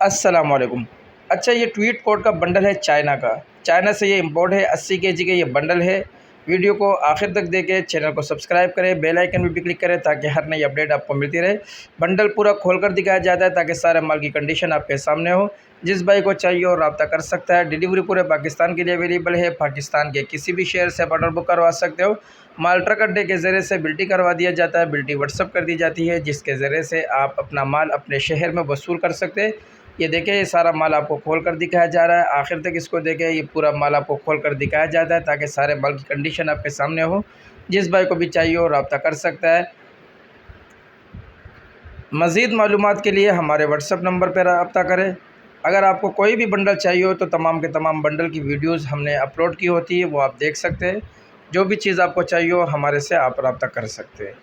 अस्सलाम वालेकुम। अच्छा, ये ट्वीट कोड का बंडल है चाइना का। चाइना से ये इंपोर्ट है। 80 केजी का ये बंडल है। वीडियो को आखिर तक देखें, चैनल को सब्सक्राइब करें, बेल आइकन भी क्लिक करें ताकि हर नई अपडेट आपको मिलती रहे। बंडल पूरा खोलकर दिखाया जाता है ताकि सारे माल की कंडीशन आपके सामने हो। जिस भाई को चाहिए और रब्ता कर सकता है। डिलीवरी पूरे पाकिस्तान के लिए अवेलेबल है। पाकिस्तान के किसी भी शहर से आप ऑर्डर बुक करवा सकते हो। माल ट्रक अड्डे के ज़रिए से बिल्टी करवा दिया जाता है। बिल्टी व्हाट्सअप कर दी जाती है, जिसके ज़रिए से आप अपना माल अपने शहर में वसूल कर सकते हैं। ये देखें, ये सारा माल आपको खोल कर दिखाया जा रहा है। आखिर तक इसको देखें, ये पूरा माल आपको खोल कर दिखाया जाता है ताकि सारे माल की कंडीशन आपके सामने हो। जिस भाई को भी चाहिए हो रब्ता कर सकता है। मज़ीद मालूमात के लिए हमारे व्हाट्सअप नंबर पर रब्ता करें। अगर आपको कोई भी बंडल चाहिए हो तो तमाम के तमाम बंडल की वीडियोज़ हमने अपलोड की होती है, वो आप देख सकते हैं। जो भी चीज़ आपको चाहिए हो हमारे से आप रब्ता कर सकते हैं।